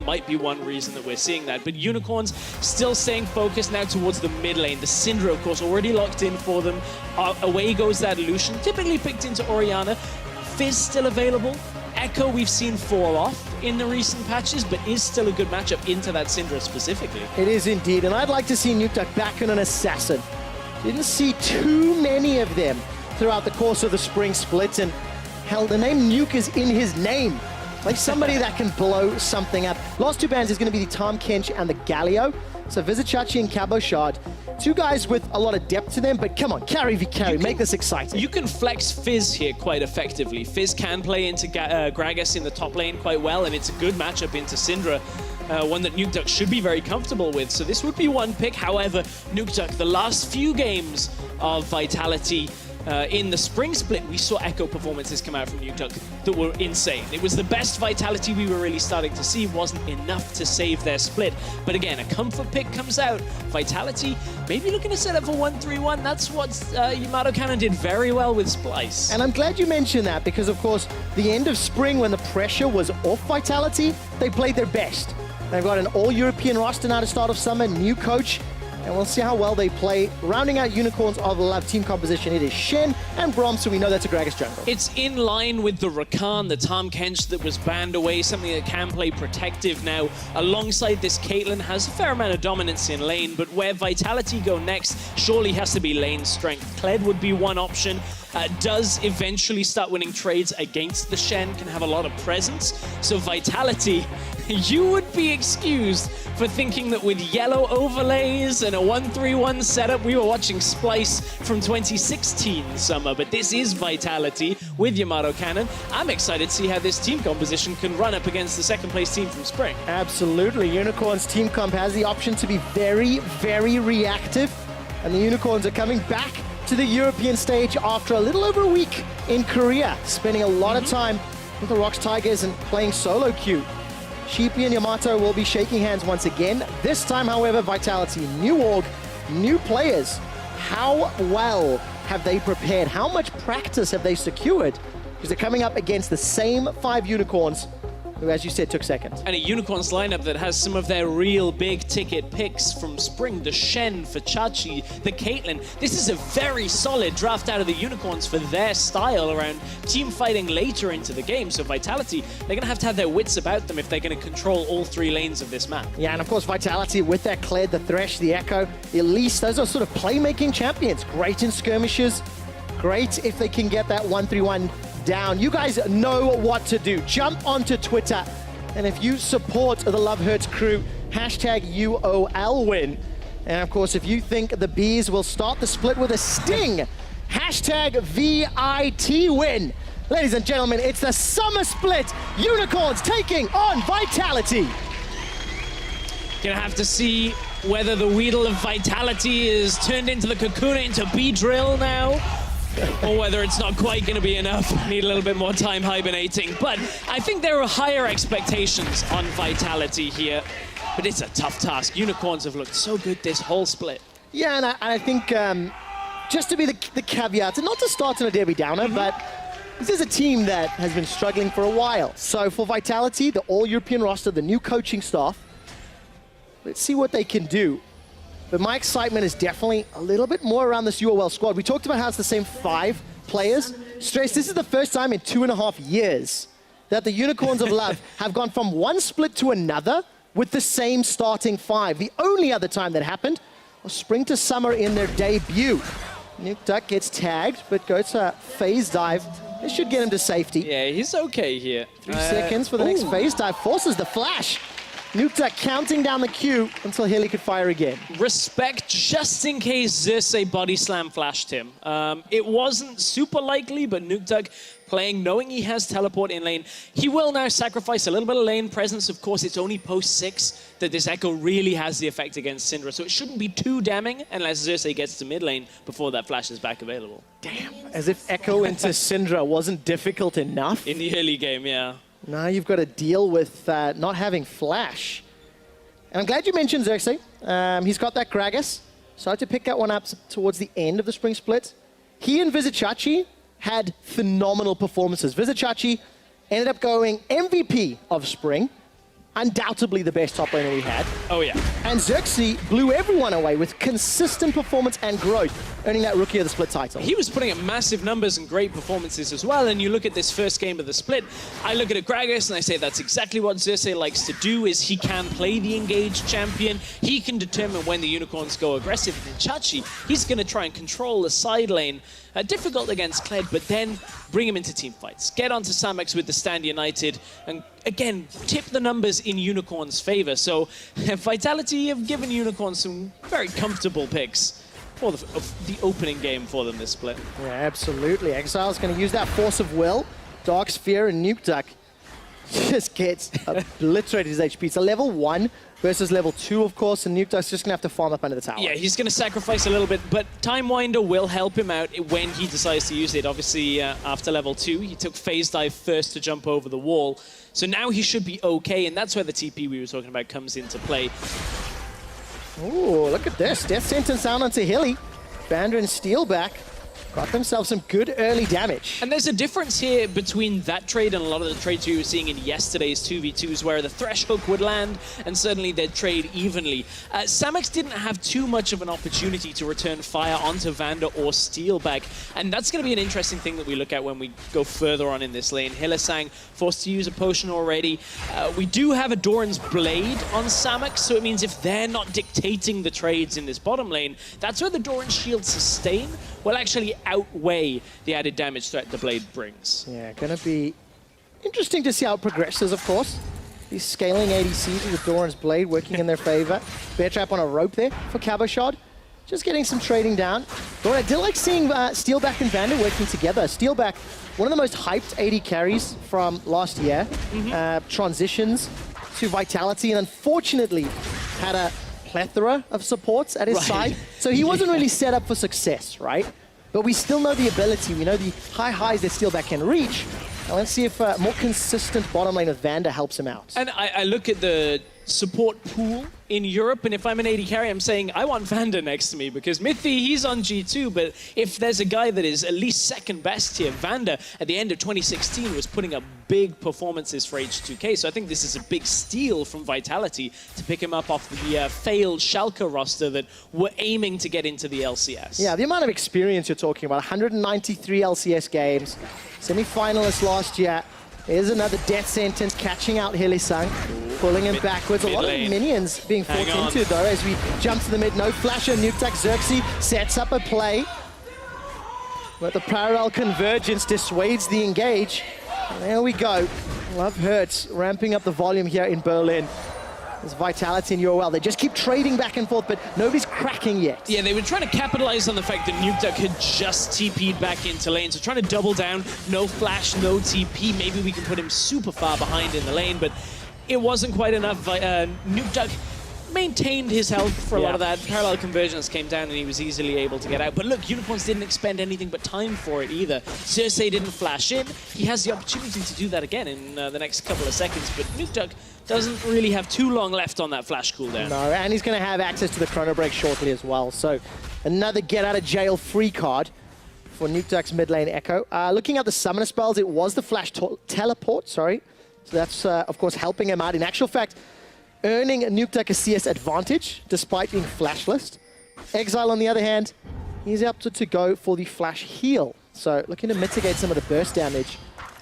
might be one reason that we're seeing that. But Unicorns still staying focused now towards the mid lane. The Syndra, of course, already locked in for them. Away goes that Lucian, typically picked into Orianna. Fizz still available. Echo we've seen fall off in the recent patches, but is still a good matchup into that Syndra specifically. It is indeed, and I'd like to see Nukeduck back in an assassin. Didn't see too many of them throughout the course of the spring split, and hell, the name Nuke is in his name. Like somebody that can blow something up. Last two bans is going to be the Tom Kench and the Galio. So Vizichachi and Cabo Shard. Two guys with a lot of depth to them, but come on, carry v carry, make this exciting. You can flex Fizz here quite effectively. Fizz can play into Gragas in the top lane quite well, and it's a good matchup into Syndra. One that Nukeduck should be very comfortable with. So this would be one pick. However, Nukeduck, the last few games of Vitality in the spring split, we saw Echo performances come out from Nukeduck that were insane. It was the best Vitality we were really starting to see. Wasn't enough to save their split. But again, a comfort pick comes out. Vitality maybe looking to set up for 1-3-1. That's what Yamato Cannon did very well with Splice. And I'm glad you mentioned that because, of course, the end of spring when the pressure was off Vitality, they played their best. They've got an all-European roster now to start off summer, new coach, and we'll see how well they play. Rounding out Unicorns of the Love team composition, it is Shen and Brom, so we know that's a Gragas jungle. It's in line with the Rakan, the Tahm Kench that was banned away, something that can play protective now. Alongside this, Caitlyn has a fair amount of dominance in lane, but where Vitality go next surely has to be lane strength. Kled would be one option. Does eventually start winning trades against the Shen, can have a lot of presence. So Vitality, you would be excused for thinking that with yellow overlays and a 1-3-1 setup, we were watching Splice from 2016 summer, but this is Vitality with Yamato Cannon. I'm excited to see how this team composition can run up against the second place team from spring. Absolutely, Unicorns team comp has the option to be very, very reactive, and the Unicorns are coming back to the European stage after a little over a week in Korea, spending a lot of time with the Rocks Tigers and playing solo queue. Sheepy and Yamato will be shaking hands once again. This time, however, Vitality, new org, new players. How well have they prepared? How much practice have they secured? Because they're coming up against the same 5 Unicorns who, as you said, took second. And a Unicorns lineup that has some of their real big ticket picks from spring. The Shen for Chachi, the Caitlyn. This is a very solid draft out of the Unicorns for their style around team fighting later into the game. So Vitality, they're going to have their wits about them if they're going to control all 3 lanes of this map. Yeah, and of course Vitality with their Kled, the Thresh, the Echo, the Elise, those are sort of playmaking champions. Great in skirmishes, great if they can get that 1-3-1 down. You guys know what to do. Jump onto Twitter, and if you support the Love Hurts crew, hashtag UOL win. And of course, if you think the Bees will start the split with a sting, hashtag VIT win. Ladies and gentlemen, it's the summer split. Unicorns taking on Vitality. Gonna have to see whether the Weedle of Vitality is turned into the Kakuna into B-Drill now, or whether it's not quite going to be enough. Need a little bit more time hibernating. But I think there are higher expectations on Vitality here. But it's a tough task. Unicorns have looked so good this whole split. Yeah, and I think just to be the caveat, and not to start on a Debbie Downer, but this is a team that has been struggling for a while. So for Vitality, the all-European roster, the new coaching staff, let's see what they can do. But my excitement is definitely a little bit more around this UOL squad. We talked about how it's the same 5 players. Stress, this is the first time in 2.5 years that the Unicorns of Love have gone from one split to another with the same starting 5. The only other time that happened was spring to summer in their debut. Nukeduck gets tagged, but goes to phase dive. This should get him to safety. Yeah, he's okay here. 3 seconds for the next phase dive. Forces the flash. Nukeduck counting down the queue until Hilly could fire again. Respect just in case Xerxes body slam flashed him. It wasn't super likely, but Nukeduck playing, knowing he has teleport in lane. He will now sacrifice a little bit of lane presence. Of course, it's only post 6 that this Echo really has the effect against Syndra, so it shouldn't be too damning unless Xerxes gets to mid lane before that flash is back available. Damn, as if Echo into Syndra wasn't difficult enough. In the early game, yeah. Now you've got to deal with not having flash. And I'm glad you mentioned Xerxes. He's got that Gragas. Started to pick that one up towards the end of the spring split. He and Vizichachi had phenomenal performances. Vizichachi ended up going MVP of spring. undoubtedly the best top laner we had. Oh, yeah. And Xerxes blew everyone away with consistent performance and growth, earning that Rookie of the Split title. He was putting up massive numbers and great performances as well, and you look at this first game of the split, I look at Gragas and I say that's exactly what Xerxes likes to do, is he can play the engaged champion, he can determine when the Unicorns go aggressive, and in Chachi, he's going to try and control the side lane. Difficult against Kled, but then bring him into team fights. Get onto Samex with the Stand United, and again, tip the numbers in Unicorn's favor. So Vitality have given Unicorn some very comfortable picks for the opening game for them this split. Yeah, absolutely. Exile's going to use that Force of Will. Dark Sphere and Nuke Duck just gets obliterated his HP. It's a level 1 versus level 2, of course, and Nuke Duck's just going to have to farm up under the tower. Yeah, he's going to sacrifice a little bit, but Time Winder will help him out when he decides to use it. Obviously, after level 2, he took Phase Dive first to jump over the wall. So now he should be okay, and that's where the TP we were talking about comes into play. Ooh, look at this. Death Sentence down onto Hilly. Vander and Steelback got themselves some good early damage. And there's a difference here between that trade and a lot of the trades we were seeing in yesterday's 2v2s, where the Thresh Hook would land and suddenly they'd trade evenly. Samex didn't have too much of an opportunity to return fire onto Vander or Steelback, and that's going to be an interesting thing that we look at when we go further on in this lane. Hylissang forced to use a potion already. We do have a Doran's Blade on Samex, so it means if they're not dictating the trades in this bottom lane, that's where the Doran's Shield sustain will actually outweigh the added damage threat the Blade brings. Yeah, going to be interesting to see how it progresses, of course. These scaling ADCs with the Doran's Blade working in their favor. Bear Trap on a rope there for Cabochard. Just getting some trading down. Doran, I did like seeing Steelback and Vander working together. Steelback, one of the most hyped AD carries from last year. Transitions to Vitality, and unfortunately had a plethora of supports at his side. So he wasn't really set up for success, right? But we still know the ability. We know the high highs that Steelback can reach. Now let's see if more consistent bottom lane with Vander helps him out. And I look at the support pool in Europe, and if I'm an AD carry, I'm saying I want Vander next to me, because Mithy, he's on G2, but if there's a guy that is at least second best here, Vander at the end of 2016 was putting up big performances for H2K, so I think this is a big steal from Vitality to pick him up off the failed Schalke roster that were aiming to get into the LCS. Yeah, the amount of experience you're talking about, 193 LCS games, semi-finalist last year. Here's another Death Sentence catching out Hylissang, pulling him backwards. A lot of minions being forced into, though, as we jump to the mid. No flasher, Nuke Duck. Xerxes sets up a play. But the parallel convergence dissuades the engage. And there we go. Love Hurts ramping up the volume here in Berlin. There's Vitality in UOL. They just keep trading back and forth, but nobody's cracking yet. Yeah, they were trying to capitalize on the fact that Nuke Duck had just TP'd back into lane, so trying to double down, no flash, no TP. Maybe we can put him super far behind in the lane, but it wasn't quite enough. Nuke Duck maintained his health for a lot of that. Parallel convergence came down and he was easily able to get out. But look, Unicorns didn't expend anything but time for it either. Xerxes didn't flash in. He has the opportunity to do that again in the next couple of seconds, but Nuke Duck doesn't really have too long left on that flash cooldown. No, and he's going to have access to the Chrono Break shortly as well. So another get-out-of-jail free card for Nuke Duck's mid lane Echo. Looking at the summoner spells, it was the flash teleport, sorry. So that's, of course, helping him out. In actual fact, earning Nuke Duck a CS advantage despite being flashless. Exile, on the other hand, he's opted to go for the flash heal. So looking to mitigate some of the burst damage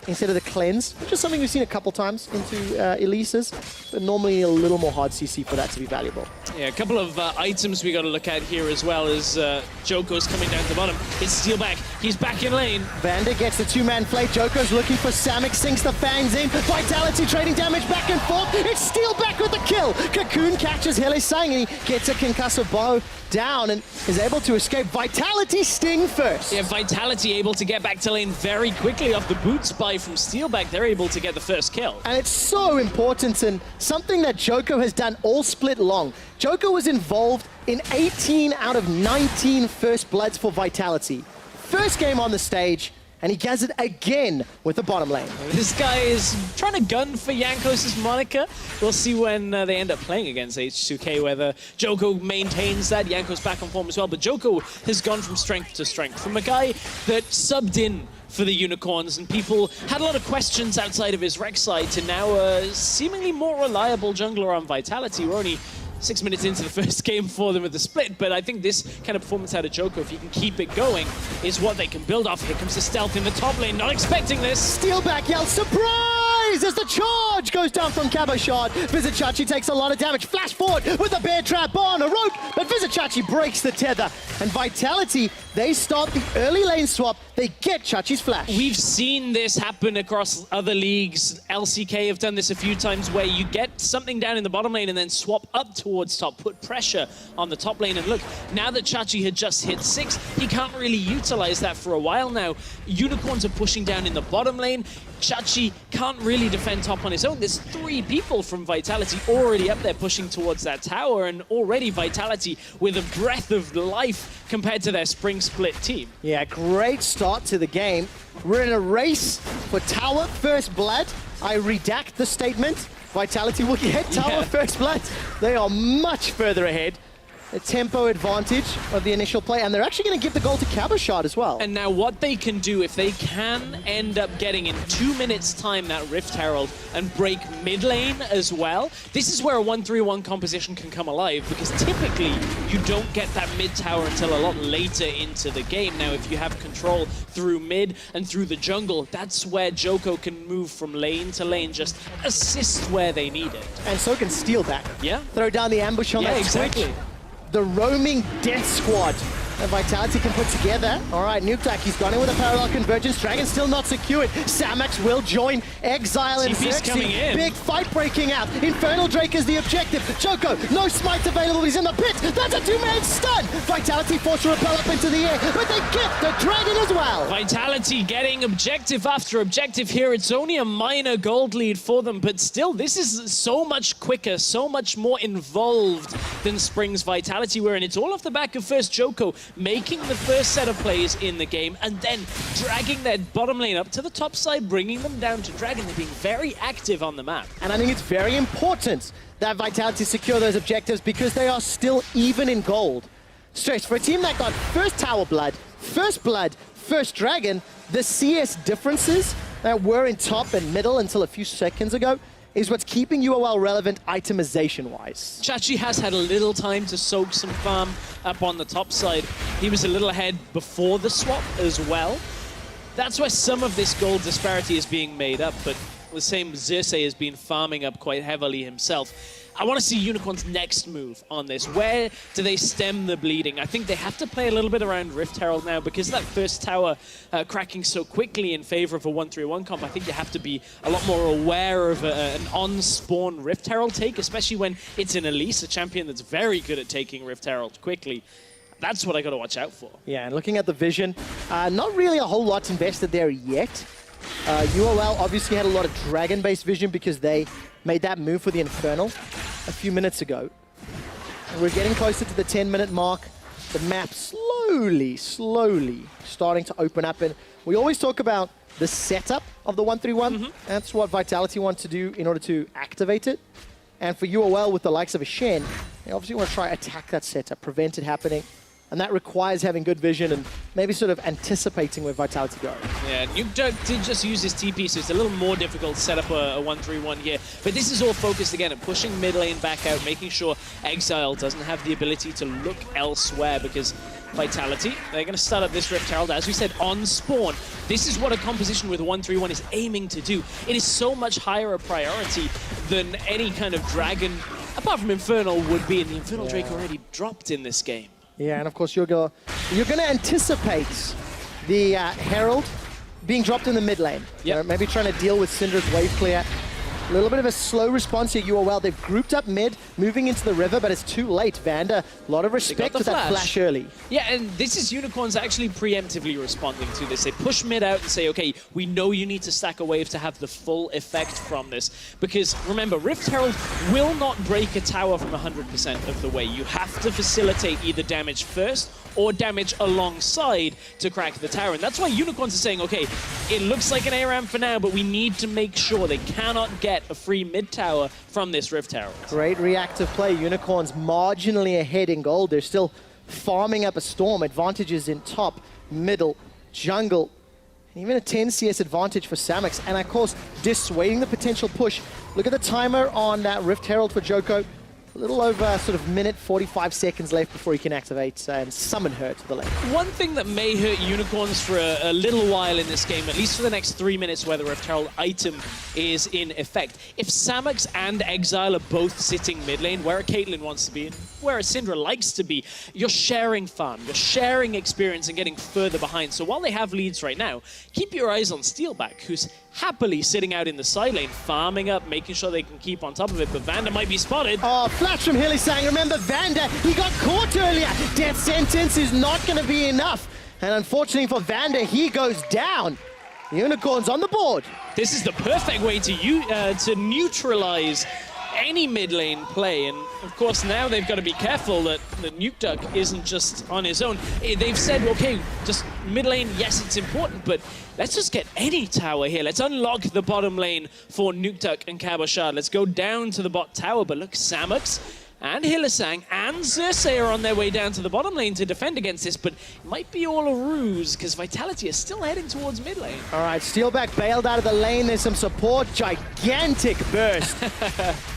instead of the cleanse, which is something we've seen a couple times into Elises, but normally a little more hard CC for that to be valuable. Yeah, a couple of items we got to look at here as well as Joko's coming down to the bottom. It's Steelback. He's back in lane. Vander gets the two-man play. Joko's looking for Samex, sinks the fangs in. Vitality trading damage back and forth. It's Steelback with the kill. Cocoon catches Hylissang and he gets a concussive bow down and is able to escape. Vitality sting first. Yeah, Vitality able to get back to lane very quickly off the boot spy from Steelback. They're able to get the first kill. And it's so important and something that Joko has done all split long. Joko was involved in 18 out of 19 first bloods for Vitality. First game on the stage, and he gets it again with the bottom lane. This guy is trying to gun for Jankos' moniker. We'll see when they end up playing against H2K whether Joko maintains that. Jankos back on form as well, but Joko has gone from strength to strength. From a guy that subbed in for the Unicorns and people had a lot of questions outside of his rec side to now a seemingly more reliable jungler on Vitality. We're only 6 minutes into the first game for them with the split, but I think this kind of performance out of Joko, if he can keep it going, is what they can build off. Here comes the stealth in the top lane, not expecting this. Steal back yell, surprise! As the charge goes down from Cabochard. Vizichachi takes a lot of damage. Flash forward with a bear trap on a rope, but Vizichachi breaks the tether. And Vitality, they start the early lane swap. They get Chachi's flash. We've seen this happen across other leagues. LCK have done this a few times where you get something down in the bottom lane and then swap up towards top, put pressure on the top lane. And look, now that Chachi had just hit 6, he can't really utilize that for a while now. Unicorns are pushing down in the bottom lane. Chachi can't really defend top on his own. There's 3 people from Vitality already up there pushing towards that tower, and already Vitality with a breath of life compared to their spring split team. Yeah, great start to the game. We're in a race for tower first blood. I redact the statement. Vitality will get tower first blood. They are much further ahead. A tempo advantage of the initial play, and they're actually going to give the goal to Cabochard as well. And now what they can do, if they can end up getting in 2 minutes time that Rift Herald and break mid lane as well, this is where a 1-3-1 composition can come alive, because typically you don't get that mid tower until a lot later into the game. Now if you have control through mid and through the jungle, that's where Joko can move from lane to lane, just assist where they need it. And so can steal back. Yeah. Throw down the ambush on that exactly. switch. The roaming death squad that Vitality can put together. All right, Nuketak, he's gone in with a parallel convergence. Dragon still not secured. Samax will join. Exile and TP's Xerxes. coming in. Big fight breaking out. Infernal Drake is the objective. Joko, no smite available. He's in the pit. That's a 2-man stun. Vitality forced to repel up into the air, but they get the dragon as well. Vitality getting objective after objective here. It's only a minor gold lead for them, but still, this is so much quicker, so much more involved than Spring's Vitality were, and it's all off the back of first Joko making the first set of plays in the game and then dragging their bottom lane up to the top side, bringing them down to Dragon. They're being very active on the map. And I think it's very important that Vitality secure those objectives because they are still even in gold. Stress, for a team that got first Tower Blood, first Dragon, the CS differences that were in top and middle until a few seconds ago is what's keeping UOL relevant itemization-wise. Chachi has had a little time to soak some farm up on the top side. He was a little ahead before the swap as well. That's where some of this gold disparity is being made up, but the same Xerxes has been farming up quite heavily himself. I want to see Unicorn's next move on this. Where do they stem the bleeding? I think they have to play a little bit around Rift Herald now because that first tower cracking so quickly in favor of a 1-3-1 comp. I think you have to be a lot more aware of an on-spawn Rift Herald take, especially when it's an Elise, a champion that's very good at taking Rift Herald quickly. That's what I got to watch out for. Yeah, and looking at the vision, not really a whole lot invested there yet. UOL obviously had a lot of dragon-based vision because they made that move for the Infernal a few minutes ago. And we're getting closer to the 10-minute mark. The map slowly starting to open up. And we always talk about the setup of the 1-3-1. That's what Vitality want to do in order to activate it. And for UOL, with the likes of a Shen, they obviously want to try attack that setup, prevent it happening. And that requires having good vision and maybe sort of anticipating where Vitality goes. Yeah, Nuke did just use his TP, so it's a little more difficult to set up a 1-3-1 here. But this is all focused again at pushing mid lane back out, making sure Exile doesn't have the ability to look elsewhere because Vitality, they're going to start up this Rift Herald, as we said, on spawn. This is what a composition with 1-3-1 is aiming to do. It is so much higher a priority than any kind of dragon, apart from Infernal, would be, and the Infernal Drake already dropped in this game. Yeah, and of course you're going to anticipate the Herald being dropped in the mid lane. Yeah, maybe trying to deal with Syndra's wave clear. A little bit of a slow response here, UOL. They've grouped up mid, moving into the river, but it's too late. Vanda, a lot of respect for that flash early. Yeah, and this is Unicorns actually preemptively responding to this. They push mid out and say, okay, we know you need to stack a wave to have the full effect from this. Because remember, Rift Herald will not break a tower from 100% of the way. You have to facilitate either damage first or damage alongside to crack the tower. And that's why Unicorns are saying, okay, it looks like an ARAM for now, but we need to make sure they cannot get a free mid tower from this Rift Herald. Great reactive play. Unicorns marginally ahead in gold. They're still farming up a storm. Advantages in top, middle, jungle, and even a 10 CS advantage for Samux. And of course, dissuading the potential push. Look at the timer on that Rift Herald for Joko. A little over sort of minute 45 seconds left before he can activate and summon her to the lane. One thing that may hurt Unicorns for a little while in this game, at least for the next 3 minutes where the Rift Herald item is in effect. If Samux and Exile are both sitting mid lane, where a Caitlyn wants to be, and where a Syndra likes to be, you're sharing farm, you're sharing experience and getting further behind. So while they have leads right now, keep your eyes on Steelback, who's happily sitting out in the side lane, farming up, making sure they can keep on top of it, but Vanda might be spotted. Oh, flash from Hillisang. Remember, Vanda, he got caught earlier. Death sentence is not going to be enough. And unfortunately for Vanda, he goes down. Unicorns on the board. This is the perfect way to neutralize any mid lane play, and of course now they've got to be careful that the Nuke Duck isn't just on his own. They've said, okay, just mid lane, yes, it's important, but let's just get any tower here. Let's unlock the bottom lane for Nuke Duck and Cabochard. Let's go down to the bot tower, but look, Samux and Hillisang and Xerxes are on their way down to the bottom lane to defend against this, but it might be all a ruse because Vitality is still heading towards mid lane. All right, Steelback bailed out of the lane. There's some support. Gigantic burst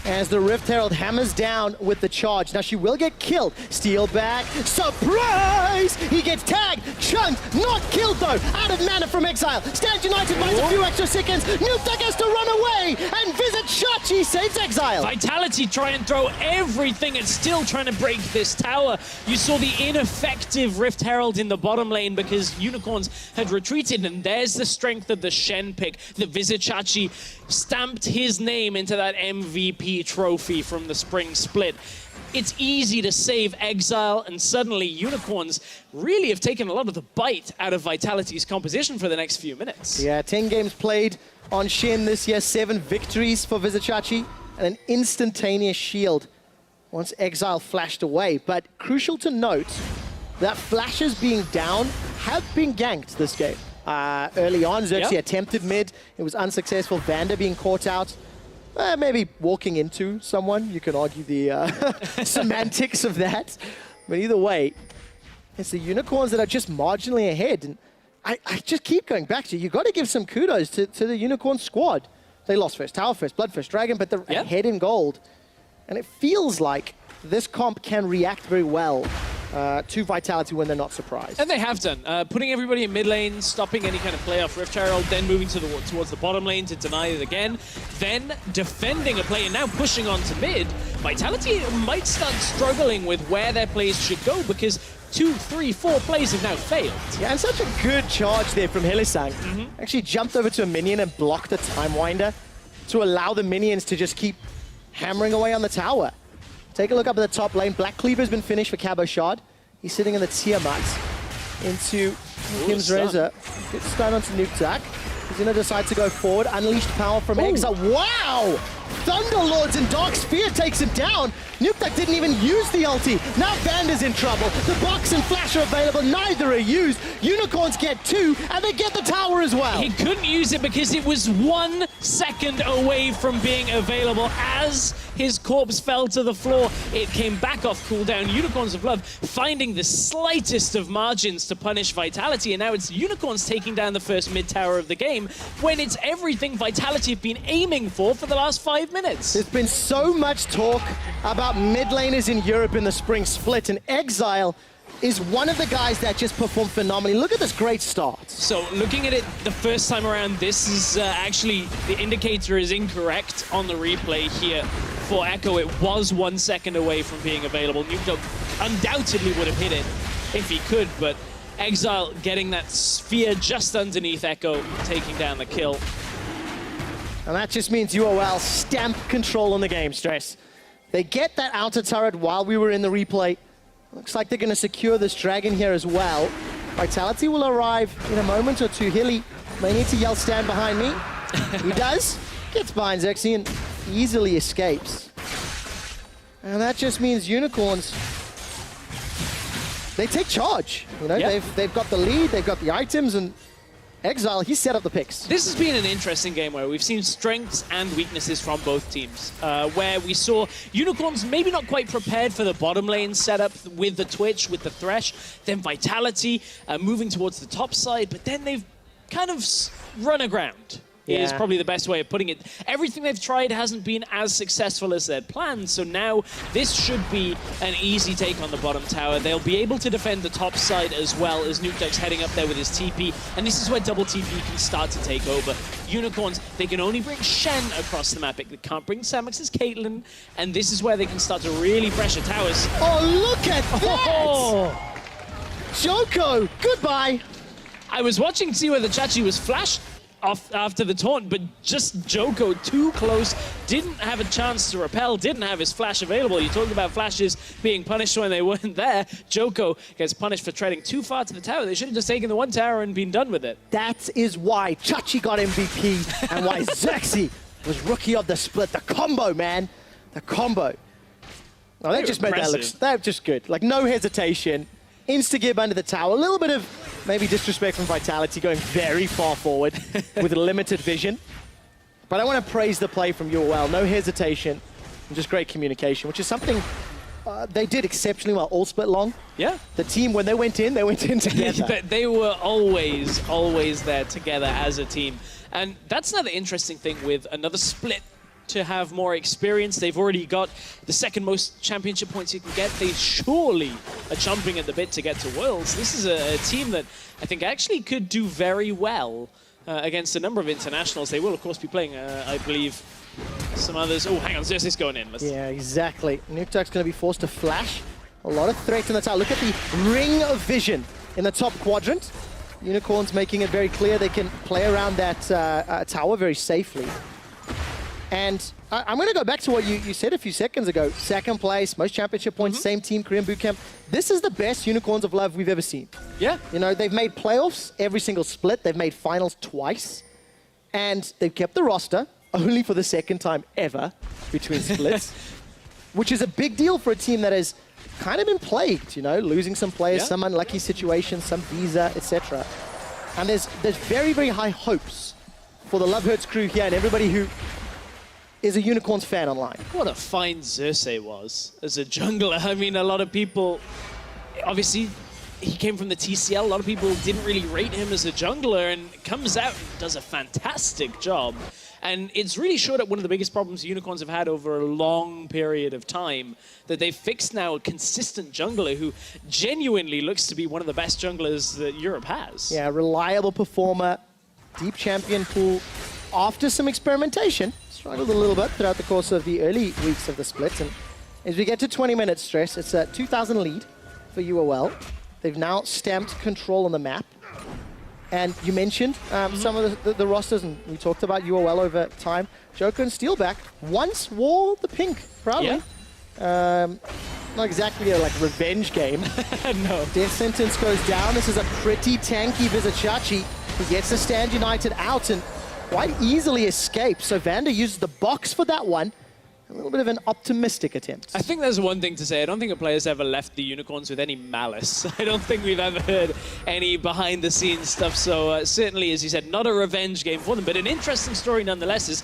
as the Rift Herald hammers down with the charge. Now she will get killed. Steelback, surprise! He gets tagged, chunked, not killed though. Out of mana from Exile. Stand United buys a few extra seconds. Nuke Duck has to run away, and Visit Shachi saves Exile. Vitality try and throw everything and still trying to break this tower. You saw the ineffective Rift Herald in the bottom lane because Unicorns had retreated, and there's the strength of the Shen pick. The Vizichachi stamped his name into that MVP trophy from the spring split. It's easy to save Exile, and suddenly Unicorns really have taken a lot of the bite out of Vitality's composition for the next few minutes. Yeah, 10 games played on Shen this year, 7 victories for Vizichachi, and an instantaneous shield once Exile flashed away. But crucial to note that flashes being down have been ganked this game. Early on, Xerxes attempted mid. It was unsuccessful. Vanda being caught out. Maybe walking into someone. You can argue the semantics of that. But either way, it's the Unicorns that are just marginally ahead. And I just keep going back to you got to give some kudos to the Unicorn squad. They lost first Tower, first Blood, first Dragon, but they're ahead in gold. And it feels like this comp can react very well to Vitality when they're not surprised. And they have done. Putting everybody in mid lane, stopping any kind of play off Rift Herald, then moving towards the bottom lane to deny it again, then defending a play and now pushing on to mid. Vitality might start struggling with where their plays should go because 2, 3, 4 plays have now failed. Yeah, and such a good charge there from Hillisang. Actually jumped over to a minion and blocked the Time Winder to allow the minions to just keep hammering away on the tower. Take a look up at the top lane. Black Cleaver's been finished for Cabochard. He's sitting in the Tiamat into Kim's Razor. Good stun onto Nuke Duck. He's going to decide to go forward. Unleashed power from Exile. Wow! Thunderlords and Dark Sphere takes him down. Nuke Duck didn't even use the ulti. Now Vanda's in trouble. The box and flash are available. Neither are used. Unicorns get 2, and they get the tower as well. He couldn't use it because it was 1 second away from being available. As his corpse fell to the floor, it came back off cooldown. Unicorns of Love finding the slightest of margins to punish Vitality, and now it's Unicorns taking down the first mid tower of the game when it's everything Vitality have been aiming for the last 5 minutes. There's been so much talk about mid laners in Europe in the spring split, and Exile is one of the guys that just performed phenomenally. Look at this great start. So looking at it the first time around, this is actually, the indicator is incorrect on the replay here for Echo. It was 1 second away from being available. Nuke Duck undoubtedly would have hit it if he could, but Exile getting that sphere just underneath Echo, taking down the kill. And that just means UOL stamp control on the game, Stress. They get that outer turret while we were in the replay. Looks like they're going to secure this dragon here as well. Vitality will arrive in a moment or two. Hilly may need to yell, stand behind me. He does. Gets behind Zexy and easily escapes. And that just means Unicorns, they take charge. You know, Yep. they've got the lead, they've got the items, and Exile, he set up the picks. This has been an interesting game where we've seen strengths and weaknesses from both teams. Where we saw Unicorns maybe not quite prepared for the bottom lane setup with the Twitch, with the Thresh, then Vitality moving towards the top side, but then they've kind of run aground. Is probably the best way of putting it. Everything they've tried hasn't been as successful as they'd planned, so now this should be an easy take on the bottom tower. They'll be able to defend the top side as well as Nukeduck's heading up there with his TP, and this is where double TP can start to take over. Unicorns, they can only bring Shen across the map. They can't bring Samix's Caitlyn, and this is where they can start to really pressure towers. Oh, look at that! Oh. Joko, goodbye! I was watching to see whether Chachi was flashed off after the taunt, but just Joko too close, didn't have a chance to repel, didn't have his flash available. You talked about flashes being punished when they weren't there. Joko gets punished for treading too far to the tower. They should have just taken the one tower and been done with it. That is why Chachi got MVP and why Zexy was rookie of the split. The combo, man. The combo. Oh, they just made that look, they're just good. Like, no hesitation. Insta-gib under the tower. A little bit of maybe disrespect from Vitality, going very far forward with limited vision. But I want to praise the play from UOL. No hesitation and just great communication, which is something they did exceptionally well all split long. Yeah. The team, when they went in together. They were always there together as a team. And that's another interesting thing with another split to have more experience. They've already got the second most championship points you can get. They surely are chomping at the bit to get to Worlds. This is a team that I think actually could do very well against a number of internationals. They will, of course, be playing, I believe, some others. Oh, hang on, Xerxes going in. Yeah, exactly. Nukeduck's going to be forced to flash. A lot of threats in the tower. Look at the ring of vision in the top quadrant. Unicorns making it very clear they can play around that tower very safely. And I'm going to go back to what you said a few seconds ago. Second place, most championship points, same team, Korean Bootcamp. This is the best Unicorns of Love we've ever seen. Yeah. You know, they've made playoffs every single split. They've made finals twice. And they've kept the roster only for the second time ever between splits, which is a big deal for a team that has kind of been plagued, you know, losing some players, some unlucky situations, some visa, etc. And there's very, very high hopes for the Love Hurts crew here and everybody who is a Unicorns fan online. What a fine Xerxes was as a jungler. I mean, a lot of people, obviously, he came from the TCL. A lot of people didn't really rate him as a jungler, and comes out and does a fantastic job. And it's really showed up one of the biggest problems Unicorns have had over a long period of time, that they've fixed now a consistent jungler who genuinely looks to be one of the best junglers that Europe has. Yeah, reliable performer, deep champion pool. After some experimentation, struggled a little bit throughout the course of the early weeks of the split. And as we get to 20 minutes, Stress, it's a 2,000 lead for UOL. They've now stamped control on the map. And you mentioned some of the rosters, and we talked about UOL over time. Joker and Steelback once wore the pink, proudly. Yeah. Not exactly a revenge game. No. Death sentence goes down. This is a pretty tanky Vizichachi. He gets the Stand United out and quite easily escapes. So Vander uses the box for that one. A little bit of an optimistic attempt. I think there's one thing to say. I don't think a player's ever left the Unicorns with any malice. I don't think we've ever heard any behind-the-scenes stuff. So certainly, as you said, not a revenge game for them, but an interesting story nonetheless is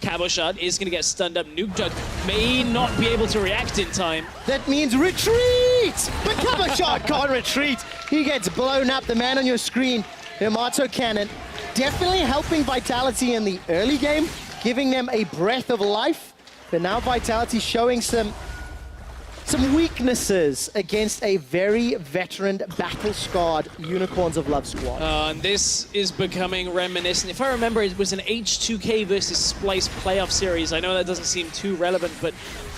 Caboshot is going to get stunned up. Nukeduck may not be able to react in time. That means retreat! But Caboshot can't retreat. He gets blown up. The man on your screen, Yamato Cannon, definitely helping Vitality in the early game, giving them a breath of life. But now Vitality showing some weaknesses against a very veteran, battle-scarred Unicorns of Love squad. And this is becoming reminiscent. If I remember, it was an H2K versus Splice playoff series. I know that doesn't seem too relevant, but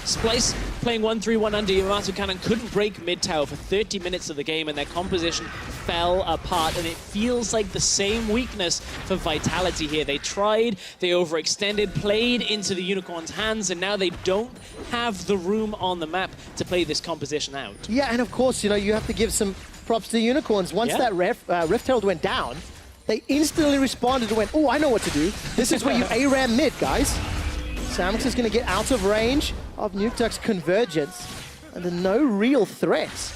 Splice playing 1-3-1 under Yamato Cannon couldn't break mid tower for 30 minutes of the game, and their composition fell apart, and it feels like the same weakness for Vitality here. They tried, they overextended, played into the Unicorns' hands, and now they don't have the room on the map to play this composition out. Yeah, and of course, you know, you have to give some props to the Unicorns. Once that Rift Herald went down, they instantly responded and went, oh, I know what to do. This is where you ARAM mid, guys. Samux is going to get out of range of Nukeduck's Convergence, and there's no real threat.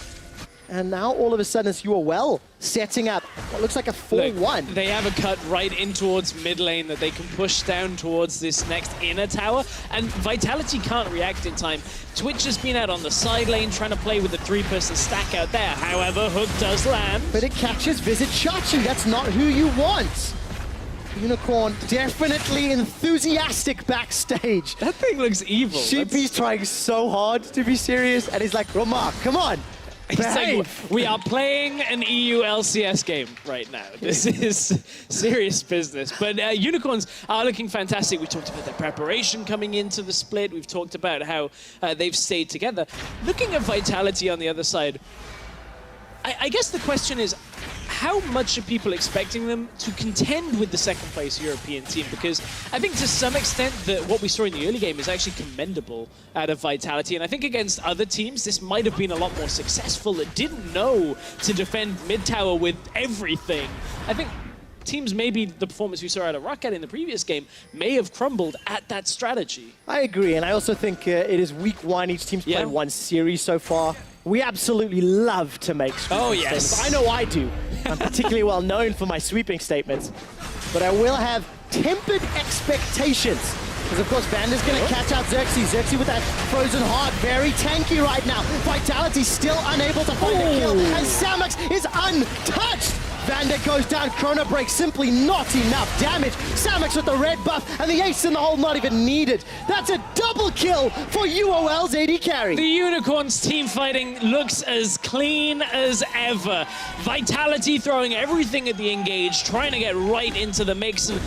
And now all of a sudden it's UOL setting up what looks like a 4-1. They have a cut right in towards mid lane that they can push down towards this next inner tower, and Vitality can't react in time. Twitch has been out on the side lane trying to play with the 3-person stack out there. However, Hook does land. But it catches Visit Chachi. That's not who you want. Unicorn definitely enthusiastic backstage. That thing looks evil. Sheepy's trying so hard to be serious, and he's like, Roma, come on. Like, we are playing an EU LCS game right now. This is serious business. But Unicorns are looking fantastic. We talked about their preparation coming into the split. We've talked about how they've stayed together. Looking at Vitality on the other side, I guess the question is, how much are people expecting them to contend with the second place European team? Because I think to some extent that what we saw in the early game is actually commendable out of Vitality. And I think against other teams, this might have been a lot more successful that didn't know to defend mid tower with everything. I think teams, maybe the performance we saw out of Rocket in the previous game, may have crumbled at that strategy. I agree, and I also think it is week one. Each team's played one series so far. We absolutely love to make sweeping statements. I know I do. I'm particularly well known for my sweeping statements. But I will have tempered expectations. Because, of course, Vander's going to catch out Xerxes. Xerxes with that frozen heart, very tanky right now. Vitality still unable to find a kill. And Samux is untouched. Vander goes down, Chrono Break, simply not enough damage. Samux with the red buff, and the ace in the hole not even needed. That's a double kill for UOL's AD carry. The Unicorns team fighting looks as clean as ever. Vitality throwing everything at the engage, trying to get right into the mix. And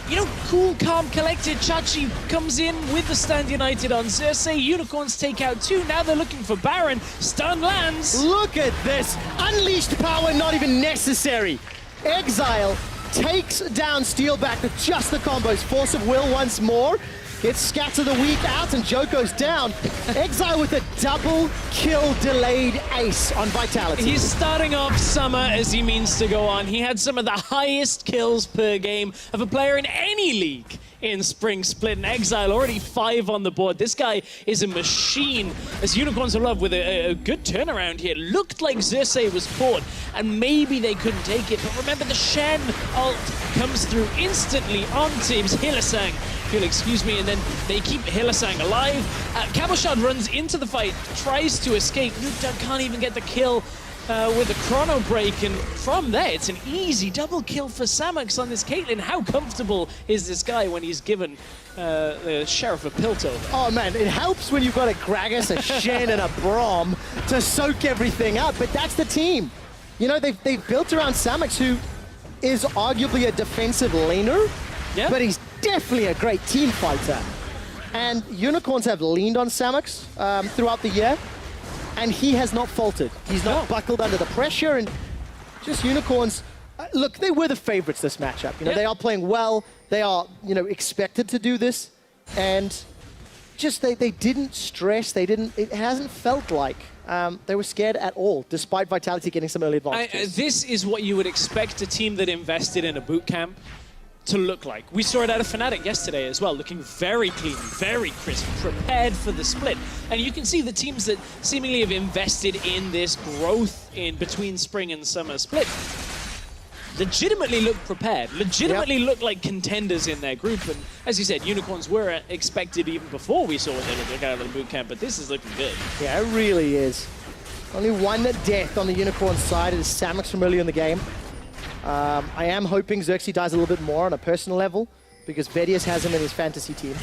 you know, cool, calm, collected. Chachi comes in with the stand united on Xerxes. Unicorns take out 2. Now they're looking for Baron. Stun lands. Look at this. Unleashed power not even necessary. Exile takes down Steelback with just the combos. Force of Will once more. Gets Scatter the Weak out, and Joko's down. Exile with a double kill delayed ace on Vitality. He's starting off summer as he means to go on. He had some of the highest kills per game of a player in any league in Spring Split, and Exile already 5 on the board. This guy is a machine, as Unicorns are love with a good turnaround here. Looked like Xerxes was caught, and maybe they couldn't take it, but remember the Shen ult comes through instantly on Teams Hillisang. If you'll excuse me, and then they keep Hillisang alive. Cabochard runs into the fight, tries to escape. Nukeduck can't even get the kill with a Chrono Break, and from there, it's an easy double kill for Samux on this Caitlyn. How comfortable is this guy when he's given the Sheriff of Piltover? Oh man, it helps when you've got a Gragas, a Shen, and a Braum to soak everything up, but that's the team. You know, they've built around Samux, who is arguably a defensive laner, but he's definitely a great team fighter. And Unicorns have leaned on Samux throughout the year, and he has not faltered. He's not buckled under the pressure, and just Unicorns, look, they were the favorites this matchup. You know, they are playing well. They are, you know, expected to do this, and just they didn't stress. It hasn't felt like they were scared at all, despite Vitality getting some early advantages. This is what you would expect a team that invested in a boot camp to look like. We saw it out of Fnatic yesterday as well, looking very clean, very crisp, prepared for the split. And you can see the teams that seemingly have invested in this growth in between spring and summer split legitimately look prepared, legitimately look like contenders in their group. And as you said, Unicorns were expected even before we saw what they look out of the boot camp, but this is looking good. Yeah, it really is. Only one death on the Unicorn side. It is Samux from early in the game. I am hoping Xerxes dies a little bit more on a personal level, because Vedius has him in his fantasy team.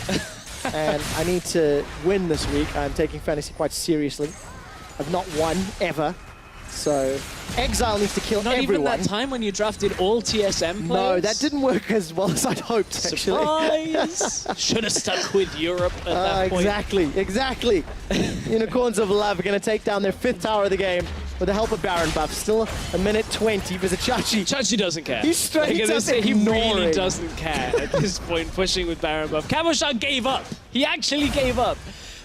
And I need to win this week. I'm taking fantasy quite seriously. I've not won, ever. So Exile needs to kill Not everyone. even that time when you drafted all TSM players? No, that didn't work as well as I'd hoped, actually. Surprise! Should have stuck with Europe at that point. Exactly. Unicorns of Love are going to take down their 5th tower of the game with the help of Baron buff. Still a minute 20 for Chachi. Chachi doesn't care. He's straight up He ignoring. really doesn't care at this point, pushing with Baron buff. Cabochon gave up. He actually gave up.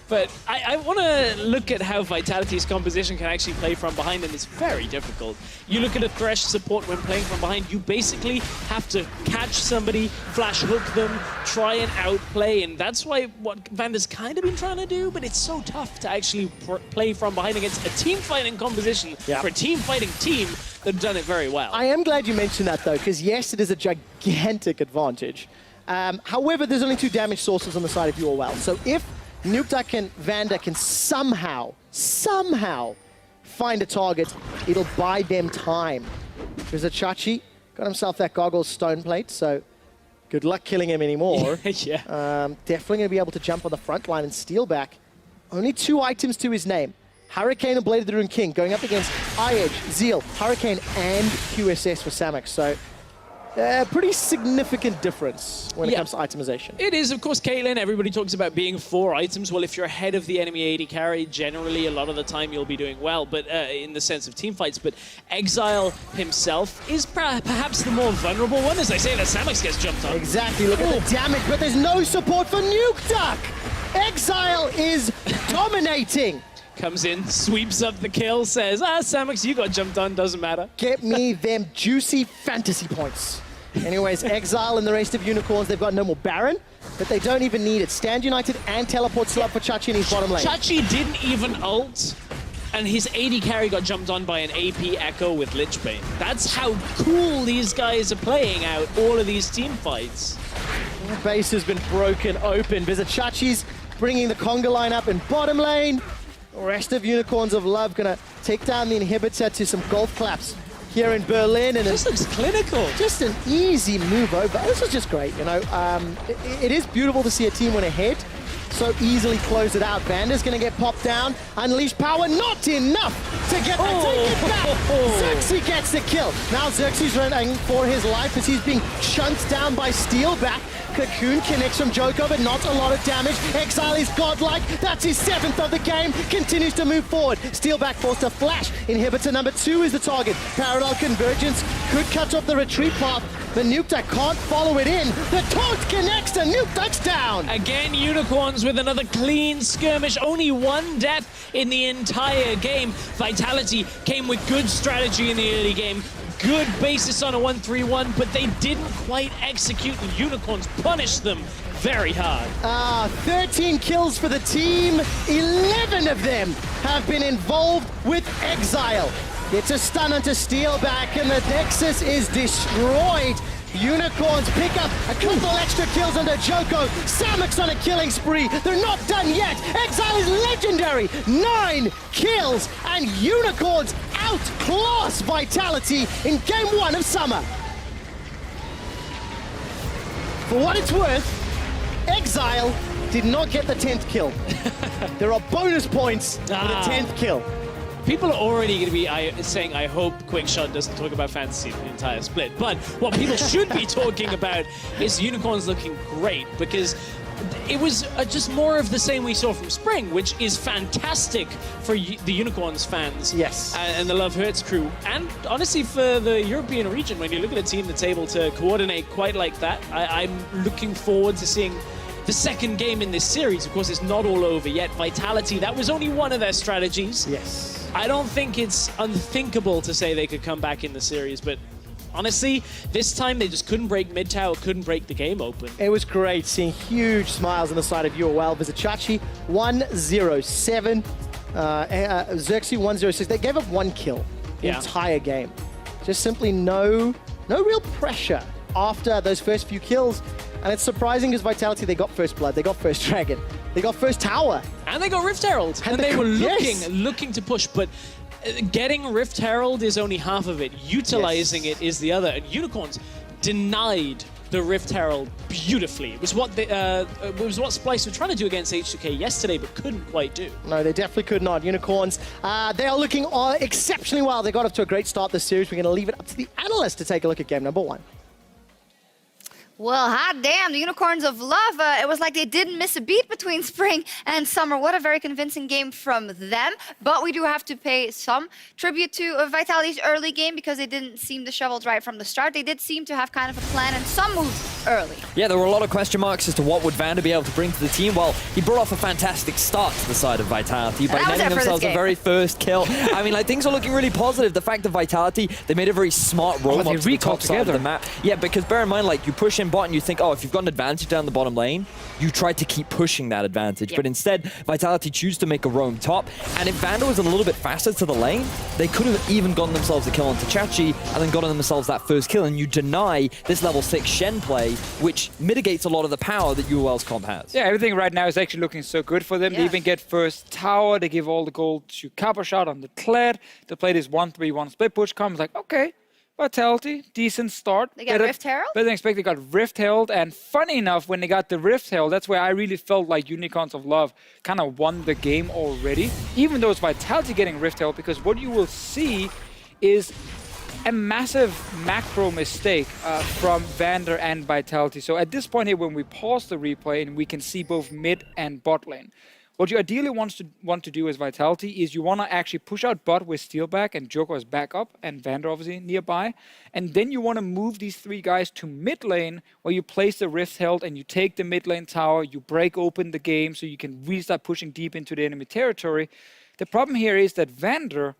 But I want to look at how Vitality's composition can actually play from behind, and it's very difficult. You look at a Thresh support when playing from behind, you basically have to catch somebody, flash hook them, try and outplay, and that's what Vanda's kind of been trying to do, but it's so tough to actually play from behind against a team fighting composition for a team fighting team that have done it very well. I am glad you mentioned that, though, because yes, it is a gigantic advantage. However, there's only 2 damage sources on the side of UOL, so if Nuktak and Vanda can somehow find a target, it'll buy them time. There's a Chachi, got himself that Goggles stone plate, so good luck killing him anymore. Yeah. Definitely going to be able to jump on the front line and steal back. Only 2 items to his name. Hurricane and Blade of the Rune King going up against iEdge, Zeal, Hurricane, and QSS for Samek. So pretty significant difference when it comes to itemization. It is, of course, Caitlyn. Everybody talks about being 4 items. Well, if you're ahead of the enemy AD carry, generally, a lot of the time, you'll be doing well, but in the sense of team fights. But Exile himself is perhaps the more vulnerable one. As I say, that Samex gets jumped on. Exactly. Look at the damage, but there's no support for Nukeduck. Exile is dominating. Comes in, sweeps up the kill, says, Samex, you got jumped on, doesn't matter. Get me them juicy fantasy points. Anyways, Exile and the rest of Unicorns, they've got no more Baron, but they don't even need it. Stand United and teleport still up for Chachi in his bottom lane. Chachi didn't even ult, and his AD carry got jumped on by an AP Echo with Lichbane. That's how cool these guys are playing out all of these team fights. The base has been broken open. Chachi's bringing the conga line up in bottom lane. The rest of Unicorns of Love gonna take down the inhibitor to some golf claps here in Berlin. And this looks clinical. Just an easy move over. This is just great, you know. It is beautiful to see a team win ahead, so easily close it out. Vanda's gonna get popped down. Unleash power, not enough to get the take it back. Xerxes gets the kill. Now Xerxes running for his life as he's being chunked down by Steelback. Cocoon connects from Joko, but not a lot of damage. Exile is godlike. That's his 7th of the game. Continues to move forward. Steelback forced a flash. Inhibitor number 2 is the target. Parallel convergence could cut off the retreat path, but Nukeduck can't follow it in. The taunt connects and Nukeduck's down. Again, Unicorns with another clean skirmish. Only 1 death in the entire game. Vitality came with good strategy in the early game. Good basis on a 1-3-1, but they didn't quite execute, and Unicorns punished them very hard. 13 kills for the team. 11 of them have been involved with Exile. It's a stun onto Steelback, and the Nexus is destroyed. Unicorns pick up a couple extra kills under Joko. Samex on a killing spree. They're not done yet. Exile is legendary. 9 kills, and Unicorns outclass Vitality in Game 1 of Summer. For what it's worth, Exile did not get the 10th kill. There are bonus points for the 10th kill. People are already going to be saying, I hope Quickshot doesn't talk about fantasy the entire split. But what people should be talking about is Unicorns looking great, because it was just more of the same we saw from Spring, which is fantastic for the Unicorns fans. Yes. And the Love Hurts crew. And honestly, for the European region, when you look at a team that's able to coordinate quite like that, I'm looking forward to seeing the second game in this series. Of course, it's not all over yet. Vitality, that was only one of their strategies. Yes. I don't think it's unthinkable to say they could come back in the series, but honestly, this time they just couldn't break mid-tower, couldn't break the game open. It was great seeing huge smiles on the side of UOL. Chachi 107, Xerxes 106. They gave up 1 kill the entire game. Just simply no real pressure after those first few kills. And it's surprising because Vitality, they got first blood, they got first dragon, they got first tower. And they got Rift Herald. And they were looking to push, but getting Rift Herald is only half of it. Utilizing it is the other. And Unicorns denied the Rift Herald beautifully. It was what Splice were trying to do against H2K yesterday, but couldn't quite do. No, they definitely could not. Unicorns, they are looking exceptionally well. They got off to a great start this series. We're going to leave it up to the analysts to take a look at game number 1. Well, hot damn, the Unicorns of Love. It was like they didn't miss a beat between Spring and Summer. What a very convincing game from them. But we do have to pay some tribute to Vitality's early game because they didn't seem to shovel right from the start. They did seem to have kind of a plan and some moves early. Yeah, there were a lot of question marks as to what would Vander be able to bring to the team. Well, he brought off a fantastic start to the side of Vitality by netting themselves a very first kill. I mean, like, things are looking really positive. The fact that Vitality, they made a very smart roam up to the top side of the map. Yeah, because bear in mind, like, you push in bot and you think, oh, if you've got an advantage down the bottom lane, you try to keep pushing that advantage. But instead, Vitality choose to make a roam top. And if Vander was a little bit faster to the lane, they could have even gotten themselves a kill onto Chachi and then gotten themselves that first kill. And you deny this level 6 Shen play, which mitigates a lot of the power that UOL's comp has. Yeah, everything right now is actually looking so good for them. They even get first tower. They give all the gold to Kappa Shot on the Kled. They play this 1-3-1 split push. Comes like, okay, Vitality, decent start. They got Rift Herald? Better than expected, they got Rift Herald. And funny enough, when they got the Rift Herald, that's where I really felt like Unicorns of Love kind of won the game already. Even though it's Vitality getting Rift Herald, because what you will see is a massive macro mistake from Vander and Vitality. So at this point here, when we pause the replay and we can see both mid and bot lane, what you ideally want to do as Vitality is you want to actually push out bot with Steelback and Joker as backup and Vander obviously nearby. And then you want to move these 3 guys to mid lane where you place the Rift Herald and you take the mid lane tower, you break open the game so you can really start pushing deep into the enemy territory. The problem here is that Vander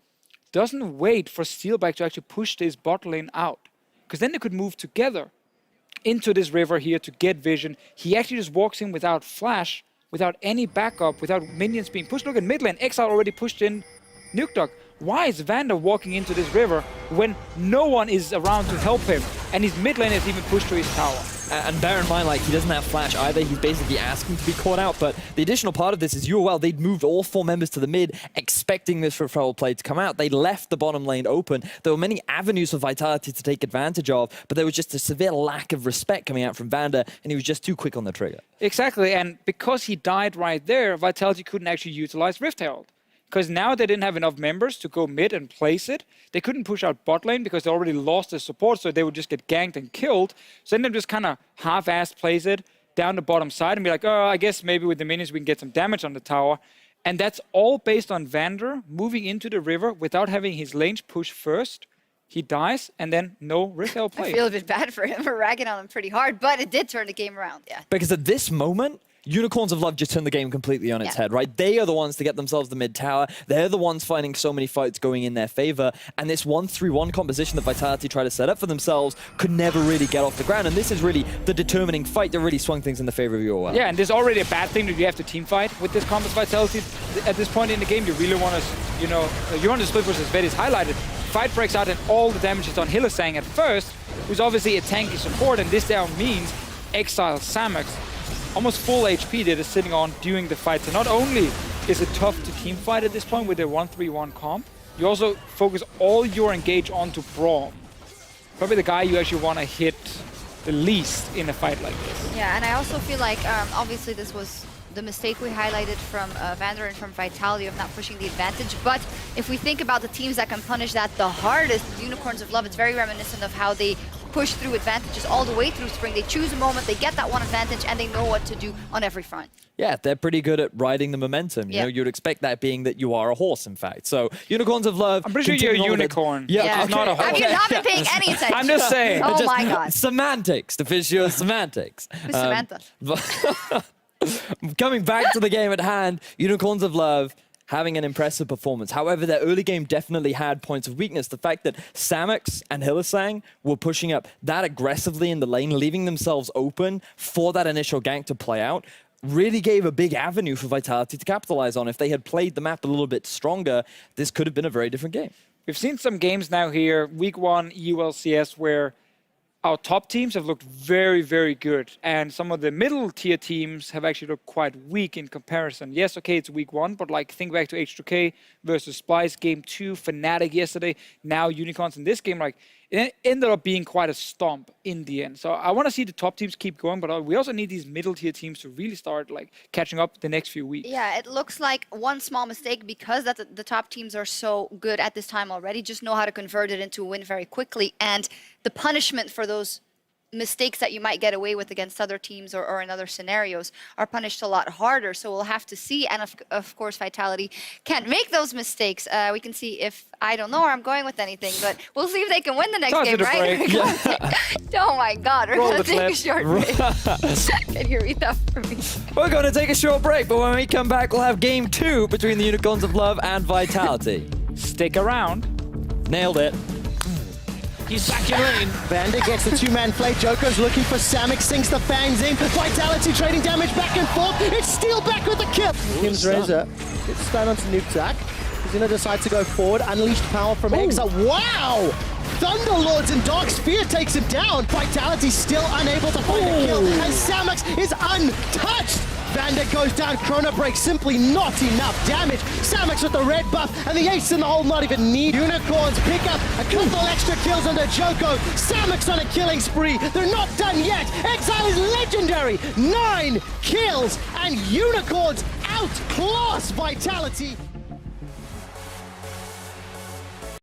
doesn't wait for Steelback to actually push this bot lane out, because then they could move together into this river here to get vision. He actually just walks in without flash, without any backup, without minions being pushed. Look at mid lane, Exile already pushed in Nuke Dog. Why is Vander walking into this river when no one is around to help him? And his mid lane is even pushed to his tower. And bear in mind, like, he doesn't have flash either. He's basically asking to be caught out. But the additional part of this is UOL, they'd moved all 4 members to the mid, expecting this referral play to come out. They left the bottom lane open. There were many avenues for Vitality to take advantage of, but there was just a severe lack of respect coming out from Vander, and he was just too quick on the trigger. Exactly, and because he died right there, Vitality couldn't actually utilize Rift Herald. Because now they didn't have enough members to go mid and place it. They couldn't push out bot lane because they already lost their support, so they would just get ganked and killed. So then they just kind of half-assed place it down the bottom side and be like, oh, I guess maybe with the minions we can get some damage on the tower. And that's all based on Vander moving into the river without having his lanes push first. He dies, and then no Rift Herald play. I feel a bit bad for him. We're ragging on him pretty hard, but it did turn the game around, yeah. Because at this moment, Unicorns of Love just turned the game completely on its head, right? They are the ones to get themselves the mid tower. They're the ones finding so many fights going in their favor. And this 1-3-1 composition that Vitality tried to set up for themselves could never really get off the ground. And this is really the determining fight that really swung things in the favor of UOL. Yeah, and there's already a bad thing that you have to team fight with this comp as Vitality. At this point in the game, you really want to, you want to split versus VIT is highlighted. Fight breaks out and all the damage is on Hylissang at first, who's obviously a tanky support, and this down means Exile Samex, almost full HP that is sitting on during the fight. So not only is it tough to team fight at this point with their 1-3-1 comp, you also focus all your engage onto Braum. Probably the guy you actually want to hit the least in a fight like this. Yeah, and I also feel like obviously this was the mistake we highlighted from Vander and from Vitality of not pushing the advantage. But if we think about the teams that can punish that the hardest, Unicorns of Love, it's very reminiscent of how they push through advantages all the way through Spring. They choose a moment, they get that one advantage, and they know what to do on every front. Yeah, they're pretty good at riding the momentum. You know, you'd expect that being that you are a horse, in fact. So, Unicorns of Love. I'm pretty sure you're a unicorn. Yeah, okay. Not a horse. Have you not been paying any attention? I'm just saying. Oh my God. Semantics, the visual semantics. Who's Samantha? Coming back to the game at hand, Unicorns of Love having an impressive performance. However, their early game definitely had points of weakness. The fact that Samex and Hylissang were pushing up that aggressively in the lane, leaving themselves open for that initial gank to play out, really gave a big avenue for Vitality to capitalize on. If they had played the map a little bit stronger, this could have been a very different game. We've seen some games now here, week 1 ULCS, where our top teams have looked very, very good. And some of the middle tier teams have actually looked quite weak in comparison. Yes, okay, it's week 1, but like think back to H2K versus Splice, game 2, Fnatic yesterday, now Unicorns in this game. Like it ended up being quite a stomp in the end. So I want to see the top teams keep going, but we also need these middle tier teams to really start like catching up the next few weeks. Yeah, it looks like one small mistake, because that the top teams are so good at this time already, just know how to convert it into a win very quickly. And the punishment for those mistakes that you might get away with against other teams or in other scenarios are punished a lot harder. So we'll have to see. And of course, Vitality can't make those mistakes. We can see if, I don't know where I'm going with anything, but we'll see if they can win the next game, right? Oh my God, we're going to take a short break. Can you read that for me? We're going to take a short break, but when we come back, we'll have game 2 between the Unicorns of Love and Vitality. Stick around. Nailed it. He's back in lane. Vander gets the two-man play. Joko's looking for Samix, sinks the fangs in. Vitality trading damage back and forth. It's Steel back with the kill. Kim's Reza gets stunned onto Nuketak. He's going to decide to go forward. Unleashed power from Exa. Wow! Thunderlords and Dark Sphere takes him down. Vitality still unable to find a kill. And Samix is untouched. Vander goes down, Chrono Break, simply not enough damage. Samix with the red buff, and the ace in the hole not even need. Unicorns pick up a couple extra kills under Joko. Samix on a killing spree. They're not done yet. Exile is legendary. 9 kills, and Unicorns outclass Vitality.